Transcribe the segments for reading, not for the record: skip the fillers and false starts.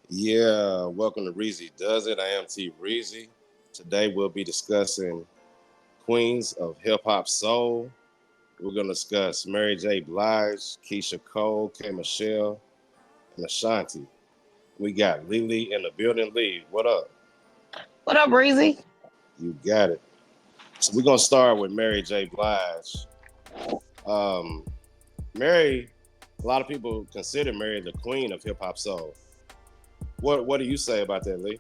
Yeah, welcome to Reezy Does It. I am T Reezy. Today we'll be discussing Queens of Hip Hop Soul. We're going to discuss Mary J. Blige, Keisha Cole, K. Michelle, and Ashanti. We got Lee Lee in the building. Lee, what up? What up, Reezy? You got it. So we're going to start with Mary J. Blige. Um, Mary, a lot of people consider Mary the queen of hip hop soul. What do you say about that, Lee?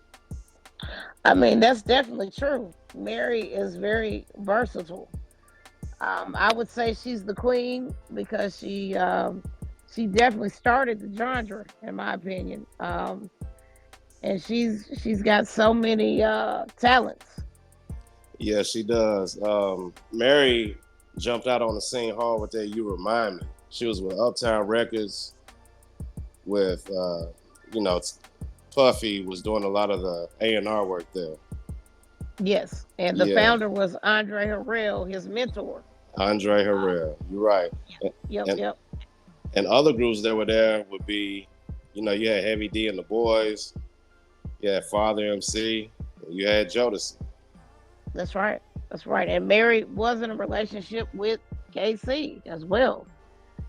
I mean, that's definitely true. Mary is very versatile. I would say she's the queen because she definitely started the genre, in my opinion. And she's got so many talents. Yeah, she does. Mary jumped out on the scene hard with that "You Remind Me." She was with Uptown Records with, you know, Puffy was doing a lot of the A&R work there. Yes, and the Yeah, founder was Andre Harrell, his mentor. Andre Uh, Harrell. You're right. yep, And yep. and other groups that were there would be, you had Heavy D and the Boys. You had Father MC. You had Jodeci. That's right. That's right. And Mary was in a relationship with KC as well.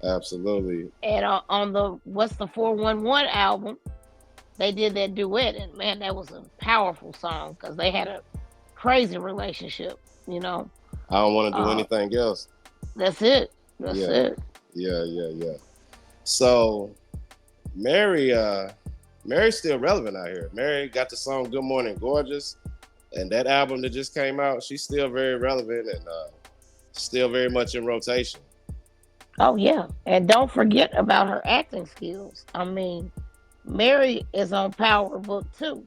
Absolutely. And on the What's the 411 album, they did that duet, and man, that was a powerful song because they had a crazy relationship. You know, I don't want to do uh, anything else. that's it. That's Yeah, it. yeah. So Mary, Mary's still relevant out here. Mary got the song "Good Morning Gorgeous," and that album that just came out, she's still very relevant and still very much in rotation. Oh yeah, and don't forget about her acting skills. I mean, Mary is on Power Book too,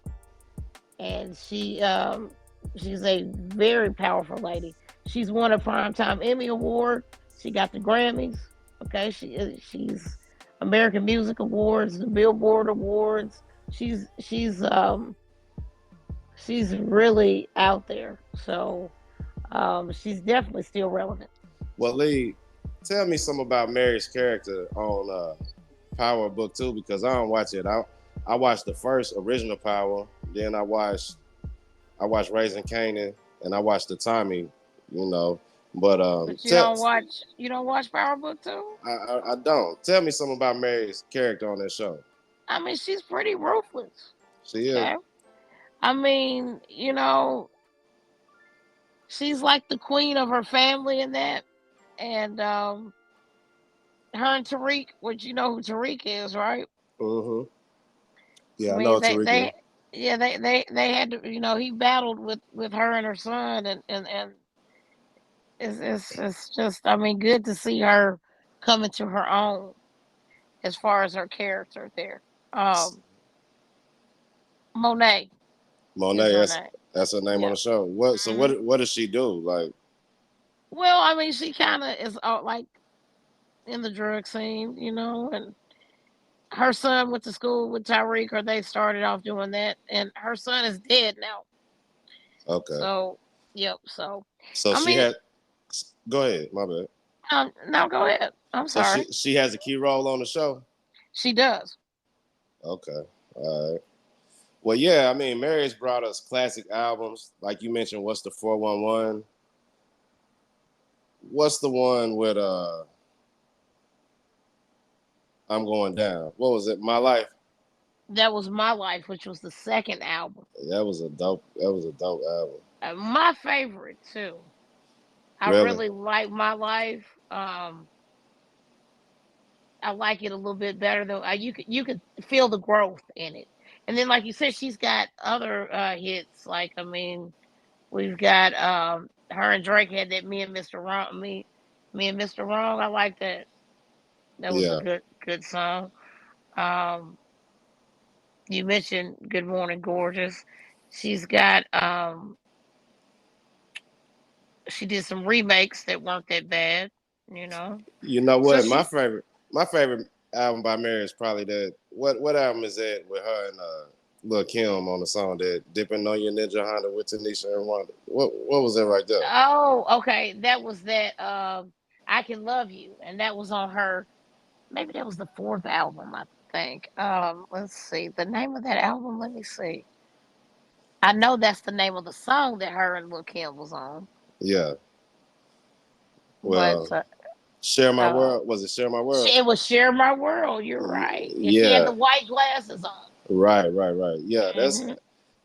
and she's a very powerful lady. She's won a Primetime Emmy Award. She got the Grammys. Okay, she's American Music Awards, the Billboard Awards. She's really out there. So she's definitely still relevant. Well, Lee, tell me something about Mary's character on Power Book Two because I don't watch it. I watched the first original Power, then I watched Raising Canaan, and I watched the Tommy. You know, but But tell you don't watch Power Book too? I don't tell me something about Mary's character on that show. I mean, she's pretty ruthless. She is. Okay. I mean, she's like the queen of her family in that. And her and Tariq, which you know who Tariq is, right? Mm-hmm. I Yeah, I know mean, what Tariq is. yeah, they had to, he battled with her and her son, and it's just, I mean, good to see her coming to her own as far as her character there. Um, Monet is Monet, her that's name. that's her name on Yeah. the show. What? So hmm what does she do? Like, Well, I mean, she kind of is like in the drug scene, and her son went to school with Tyreek, or they started off doing that, and her son is dead now. okay. So, yep. So, So I she mean, had. Go ahead. My bad. no, go ahead. I'm So she sorry. she has a key role on the show. She does. Okay. All right. Well, yeah. I mean, Mary's brought us classic albums, like you mentioned. What's the 411? What's the one with I'm going down? What was it? My life. That was My Life, which was the second album. That was a dope. That was a dope album. My favorite too. I Really. really like My Life. I like it a little bit better though. You could feel the growth in it. And then, like you said, she's got other hits. Like, I mean, we've got her and Drake had that Me and Mr. Wrong, me and Mr. Wrong. I like that. That was a Yeah. good song. Um, you mentioned Good Morning Gorgeous. She's got she did some remakes that weren't that bad, you know. You know So what? My she favorite. My favorite album by Mary is probably that. What album is that with her and Lil Kim on the song that "Dipping on Your Ninja Honda" with Tanisha and Wanda? What was that right there? Oh, okay. That was that I Can Love You, and that was on her, maybe that was the fourth album. think. Let's see. The name of that album, let me see. I know that's the name of the song that her and Lil Kim was on. Yeah. But Well, Share My uh World. Was it Share My World? it was Share My World, you're right. And she had Yeah. the white glasses on. Right. Right. Right. Yeah. That's. Hmm.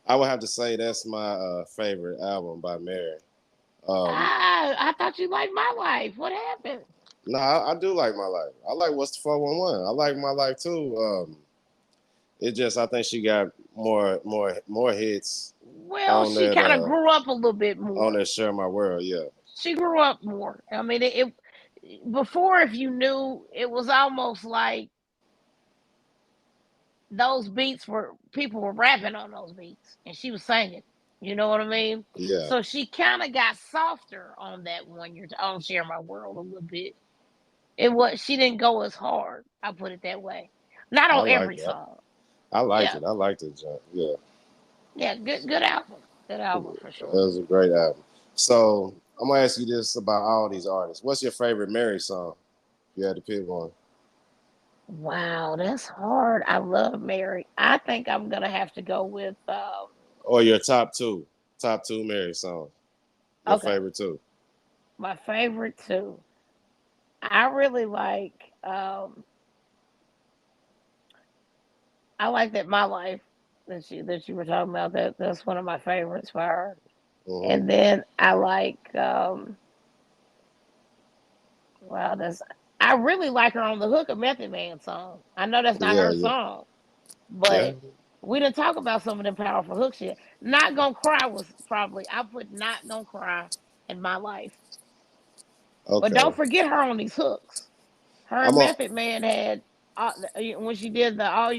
I would have to say that's my favorite album by Mary. Um, I thought you liked My Life. What happened? no, I do like My Life. I like What's the 411. I like My Life too. It just I think she got more hits Well, on she that kind of grew up a little bit more. Share My World. Yeah. She grew up more. I mean, before, if you knew, it was almost like those beats were people were rapping on those beats, and she was singing. You know what I mean? Yeah. So she kind of got softer on that one. You're on Share My World a little bit. It was she didn't go as hard. I put it that way. Not I on like every it. song. I liked Yeah, it. I liked it, John. Yeah. yeah, good album. Good album for It sure. was a great album. So I'm gonna ask you this about all these artists. What's your favorite Mary song? If you had to pick one. Wow, that's hard. I love Mary. I think I'm gonna have to go with Or your top two Mary songs. Your okay, favorite two. my favorite too. I really I like that My Life that you were talking about. That's one of my favorites for her. Mm-hmm. And then I like wow, that's I really like her on the Hook of Method Man song. I know that's not Yeah, her yeah, song, yeah. but we didn't talk about some of them powerful hooks yet. Not Gonna Cry was probably I put Not Gonna Cry in My Life. But Okay. don't forget her on these hooks. Her I'm and a Method Man had when she did the All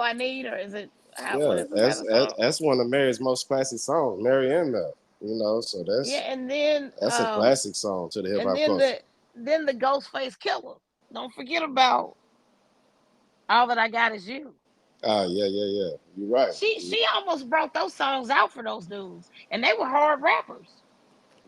I Need, or is it what yeah. is the name of the song? That's one of Mary's most classic songs. Mary and Mel. So Yeah, that's a classic song to the hip and hop culture. then the Ghostface Killer. Don't forget about All That I Got Is You. Ah, yeah, yeah, yeah. You're right. She almost brought those songs out for those dudes, and they were hard rappers.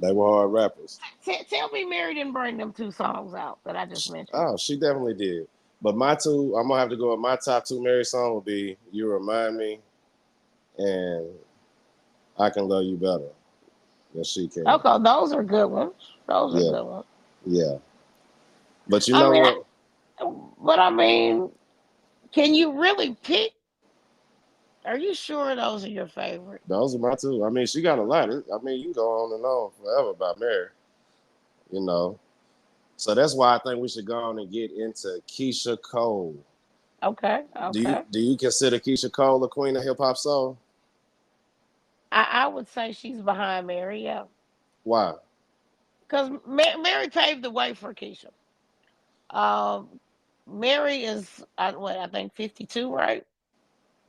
They were hard rappers. Tell me, Mary didn't bring them two songs out that I just mentioned. Oh, she definitely did. But my two, I'm gonna have to go with my top two Mary song would be "You Remind Me" and "I Can Love You Better Than She Can." Okay, those are good ones. Those are Yeah, good ones. yeah. But you I know mean, what? but I mean, can you really pick? Are you sure those are your favorite? Those are my two. I mean, she got a lot. I mean, you can go on and on forever about Mary. You know. So that's why I think we should go on and get into Keisha Cole. Okay, okay. Do you consider Keisha Cole a queen of hip hop soul? I would say she's behind Mary, yeah, Why? because Mary paved the way for Keisha. Um, Mary is what I think 52, right?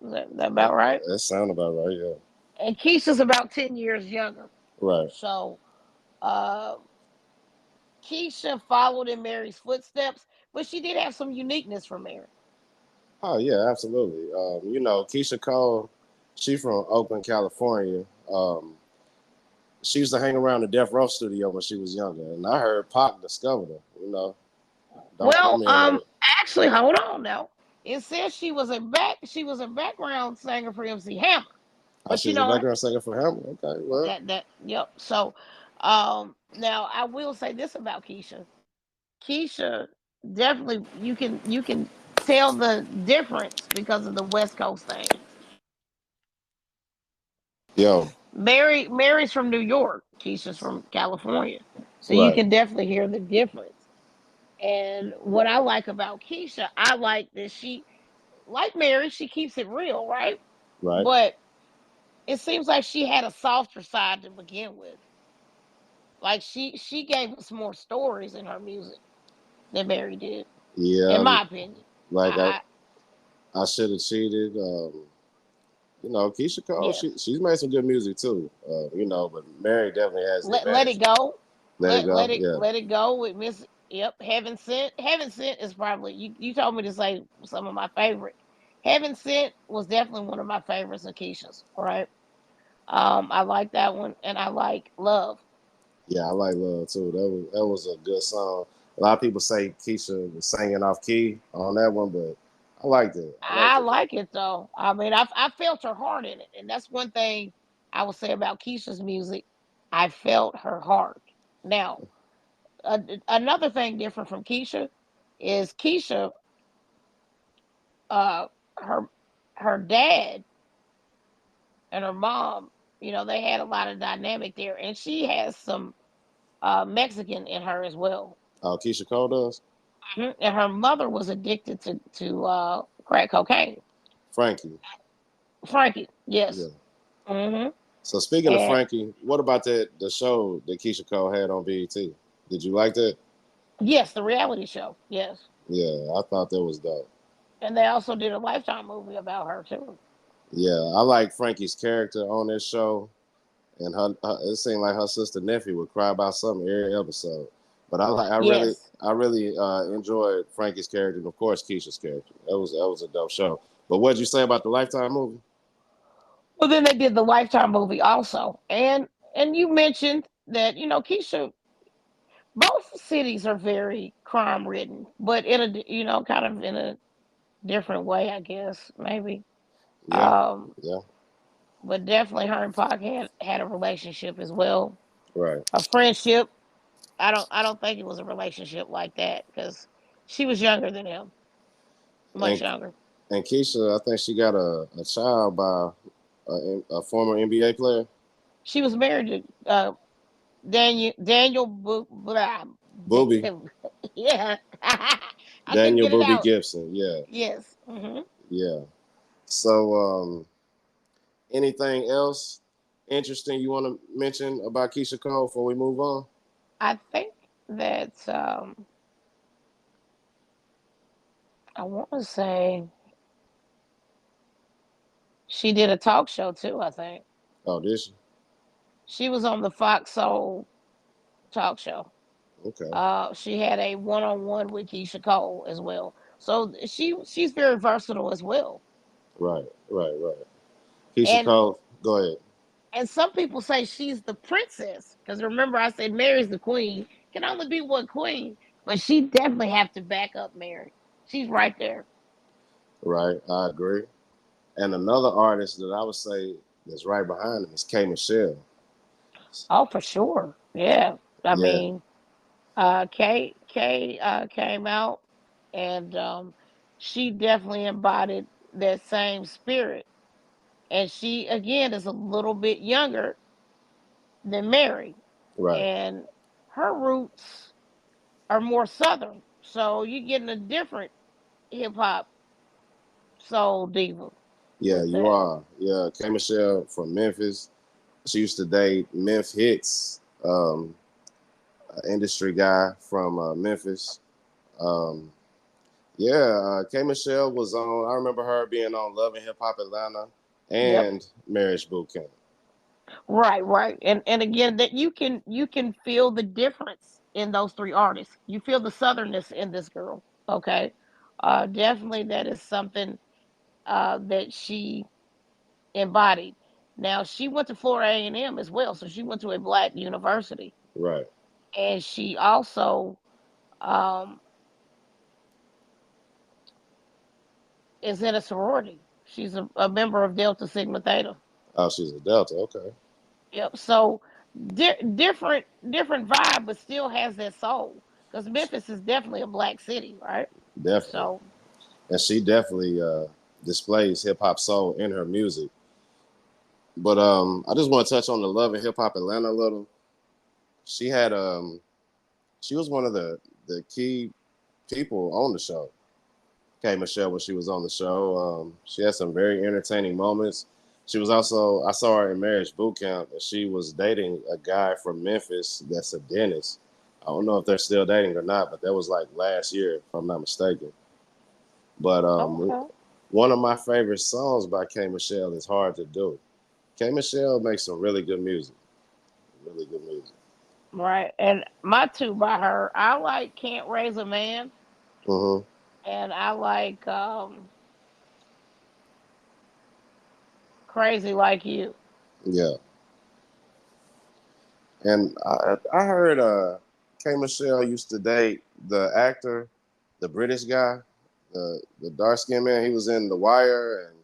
Is that about right? That sound about right. Yeah. And Keisha's about 10 years younger. Right. So uh, Keisha followed in Mary's footsteps, but she did have some uniqueness from Mary. Oh yeah, absolutely. Keisha Cole, she from Oakland, California. She used to hang around the Death Row studio when she was younger, and I heard Pac discovered her. Don't quote Well, me on that. actually, hold on now. It says she was a background singer for MC Hammer. Oh, But she you was a know background singer for him. Okay, well, that yep. So now I will say this about Keisha. Keisha definitely you can tell the difference because of the West Coast thing. yo, Mary's from New York. Keisha's from California. So you right, can definitely hear the difference. And what I like about Keisha, I like that she, like Mary, she keeps it real, right? right, But it seems like she had a softer side to begin with. Like she gave us more stories in her music than Mary did, yeah. in my opinion. Like I I should have cheated. Keisha Cole, yeah. she's made some good music too. But Mary definitely has the Let advantage. it go. Let it go. Yeah, Let it go with Miss. Yep, Heaven Sent. Heaven Sent is probably you told me to say some of my favorite. Heaven Sent was definitely one of my favorites of Keisha's. Right. I like that one, and I like Love. yeah. I like Love too. That was a good song. A lot of people say Keisha was singing off key on that one, but I like that. I like I that. like it though. I mean, I felt her heart in it, and that's one thing I will say about Keisha's music. I felt her heart. Now, another thing different from Keisha is Keisha, uh, her her dad and her mom. You know, they had a lot of dynamic there, and she has some Mexican in her as well. Oh, Keisha Cole does. Mhm. And her mother was addicted to crack cocaine. Frankie. Frankie, yes. Yeah. Hmm. So speaking of And Frankie, what about the show that Keisha Cole had on BET? Did you like that? yes, the reality show. Yes. Yeah, I thought that was dope. And they also did a Lifetime movie about her too. Yeah, I like Frankie's character on this show, and it seemed like her sister nephew would cry about something every episode. But Yes. I really enjoyed Frankie's character, and of course Keisha's character. That was a dope show. But what did you say about the Lifetime movie? Well, then they did the Lifetime movie also, and you mentioned that Keisha. Both cities are very crime ridden, but in a kind of in a different way, I guess maybe. Yeah, Um, yeah, but definitely her and Pac had a relationship as well, right. a friendship. I don't think it was a relationship like that because she was younger than him, much And younger. and Keisha, I think she got a child by a former NBA player, She was married to Daniel Booby, yeah. I couldn't Daniel get it Booby out. Gibson. Yeah, Yes. Hmm. yeah. So, anything else interesting you want to mention about Keisha Cole before we move on? I think that I want to say she did a talk show too. I think Oh, this. she was on the Fox Soul talk show. Okay. She had a one-on-one with Keisha Cole as well. So she's very versatile as well. Right, right, right. Keisha And Cole, go ahead. some people say she's the princess because remember I said Mary's the queen. Can only be one queen, but she definitely have to back up Mary. She's right there. Right, I agree. And another artist that I would say that's right behind him is K Michelle. Oh, for sure. Yeah. I Yeah, mean, Kay came out and she definitely embodied that same spirit. And she again is a little bit younger than Mary, right. and her roots are more southern. So you're getting a different hip hop soul diva Yeah, with you that. are. Yeah, K Michelle from Memphis. She used to date Memphis Hits, industry guy from Memphis. Um, Yeah, K Michelle was on. I remember her being on Love and Hip Hop Atlanta Yep. and Marriage Boot Camp. Right, right. And again that you can feel the difference in those three artists. You feel the southernness in this girl. Okay. Definitely that is something that she embodied. Now she went to Florida A&M as well, so she went to a black university, Right. and she also um, is in a sorority. She's a member of Delta Sigma Theta. Oh, she's a Delta. Okay. Yep. So different vibe, but still has that soul. Because Memphis is definitely a black city, right? Definitely. So And she definitely displays hip hop soul in her music. But I just want to touch on the Love and Hip Hop Atlanta a little. She had she was one of the key people on the show. K Michelle when she was on the show. She had some very entertaining moments. She was also I saw her in Marriage Boot Camp, and she was dating a guy from Memphis that's a dentist. I don't know if they're still dating or not, but that was like last year, if I'm not mistaken. But okay, one of my favorite songs by K Michelle is "Hard to Do." K Michelle makes some really good music, really good music. right. And my two by her, I like "Can't Raise a Man," Hmm. and I like "Crazy Like You." Yeah, and I heard K Michelle used to date the actor, the British guy. The dark skinned man. He was in The Wire and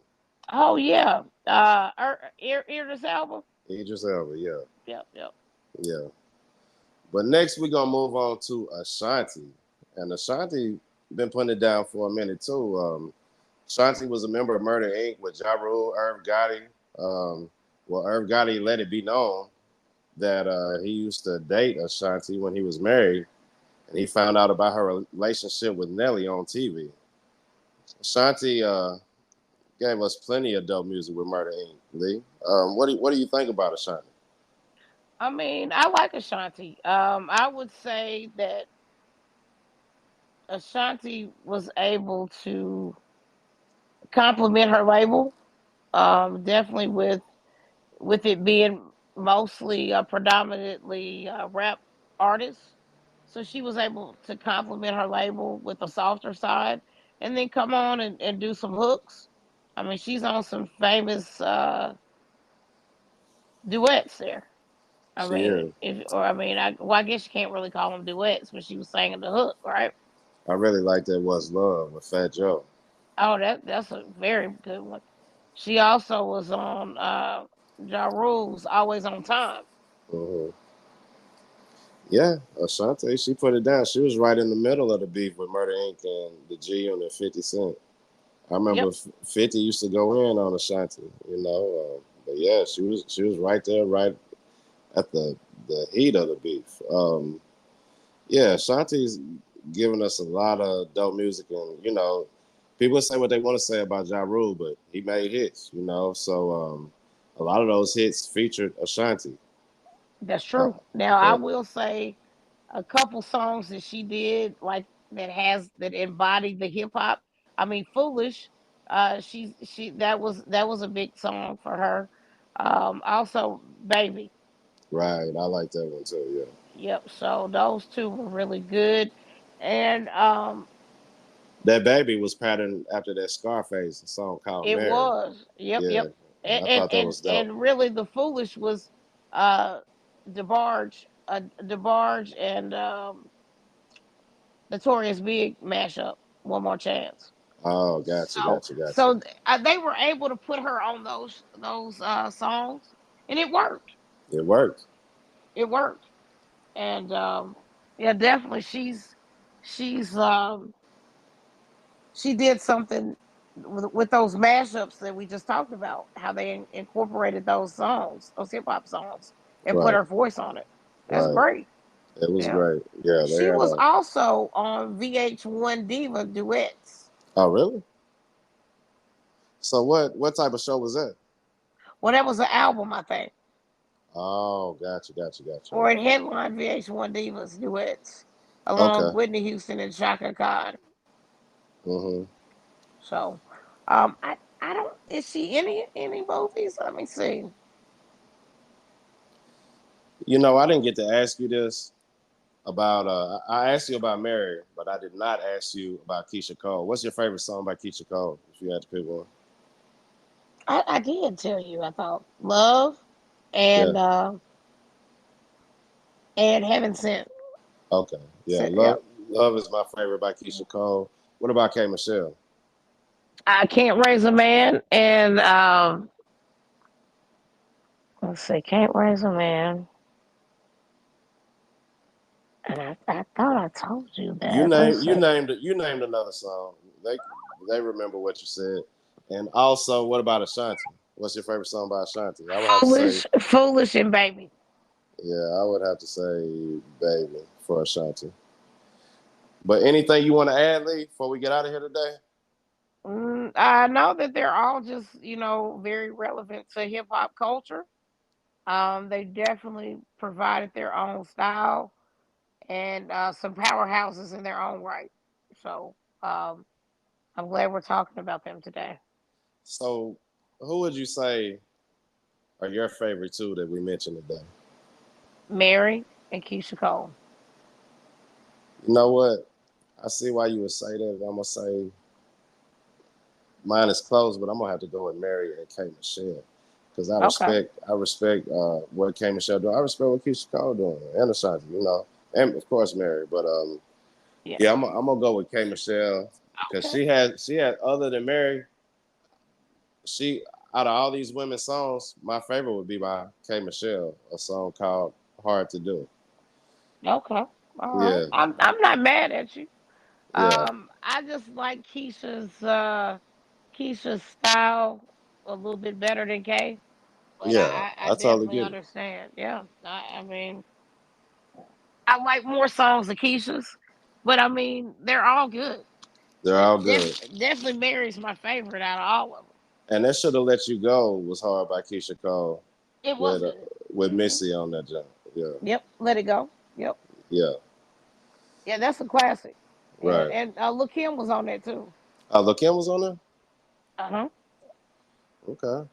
Oh yeah. This album. Idris Elba. Yeah, Yep, yep. yeah. But next we're gonna move on to Ashanti, and Ashanti been putting it down for a minute too. Ashanti was a member of Murder Inc. with Ja Rule, Irv Gotti. Um, Irv Gotti let it be known that he used to date Ashanti when he was married, and he found out about her relationship with Nelly on TV. Ashanti gave us plenty of dope music with Murder Inc. Lee, what do you think about Ashanti? I mean, I like Ashanti. I would say that Ashanti was able to complement her label. Definitely with it being mostly predominantly rap artists. So she was able to complement her label with a softer side and then come on and do some hooks. I mean, she's on some famous duets there. I She mean, is. I guess you can't really call them duets, but she was singing the hook, right? I really like that Was Love with Fat Joe. Oh, that's a very good one. She also was on Ja Rule's Always on Time. Mm-hmm. Yeah, Ashanti, she put it down. She was right in the middle of the beef with Murder Inc. and the G Unit 50 Cent. I remember Yep, 50 used to go in on Ashanti, you know. But yeah, she was right there, right at the heat of the beef. Yeah, Ashanti's giving us a lot of dope music, and people say what they want to say about Ja Rule, but he made hits, you know. So a lot of those hits featured Ashanti. that's Uh, true. Now I and will say a couple songs that she did like that embodied the hip hop. I mean, Foolish. She that was a big song for her. Also, Baby. right, I like that one too. Yeah. Yep. So those two were really good, and That baby was patterned after that Scarface song called it Mary. was. Yep, Yeah, yep. and And I and thought that and, was dope. and really, the Foolish was uh DeBarge and Notorious Big mashup. One more chance. Oh, gotcha, So gotcha, gotcha. they were able to put her on those songs, and it worked. It worked. It worked, and yeah, definitely she's she did something with those mashups that we just talked about. How they incorporated those songs, those hip hop songs, and put Right, her voice on it. That's right. great. It was Yeah, great. Yeah, they she had was a. also on VH1 Diva duets. Oh, really? So what type of show was that? Well, that was an album, I think. Oh, gotcha, gotcha, gotcha. Or it headlined VH1 Divas duets along with Okay. Whitney Houston and Shaka Khan. Mm-hmm. So, I don't. Is she any movies? Let me see. I didn't get to ask you this about. I asked you about Mary, but I did not ask you about Keisha Cole. What's your favorite song by Keisha Cole? If you had to pick one. I did tell you. I thought Love Yeah. and uh and Heaven Sent. Okay. Yeah. Yep. Love is my favorite by Keisha Cole. What about K Michelle? I Can't Raise a Man and let's see, Can't Raise a Man. And I thought I told you You that. name Let's you see. named you named another song. They remember what you said. And also, what about Ashanti? What's your favorite song by Ashanti? I would have to say, Foolish and Baby. yeah, I would have to say, Baby for Ashanti. But anything you want to add, Lee, before we get out of here today? I know that they're all just very relevant to hip hop culture. They definitely provided their own style and some powerhouses in their own right. So um, I'm glad we're talking about them today. So, who would you say are your favorite two that we mentioned today? Mary and Keisha Cole. You know what? I see why you would say that. I'm gonna say mine is close, but I'm gonna have to go with Mary and K Michelle because I Okay. respect I respect what K Michelle doing. I respect what Keisha Cole doing and Ashanti, and of course Mary. But Yeah. yeah, I'm gonna go with K Michelle. because Okay. she had other than Mary, she out of all these women's songs, my favorite would be by K Michelle, a song called "Hard to Do." Okay. All right. Yeah, I'm not mad at you. yeah, I just like Keisha's style a little bit better than Kay, but yeah. I I totally definitely get it. understand. Yeah. I mean, I like more songs of Keisha's, but I mean, they're all good. They're all But good. definitely Mary's my favorite out of all of them. And that should have let you go was hard by Keisha Cole It was with good. with Hmm. Missy on that jump. Yeah, Yep. Let it go. Yep. yeah, Yeah, that's a classic. right. And Lil Kim was on there too. Lil Kim was on there. Uh huh. Okay,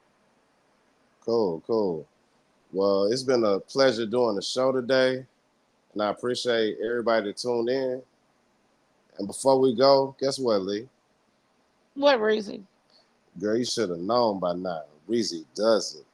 cool, cool. Well, it's been a pleasure doing the show today, and I appreciate everybody that tuned in. And before we go, guess what, Lee? What reason? Girl, you should have known by now. Reezy does it.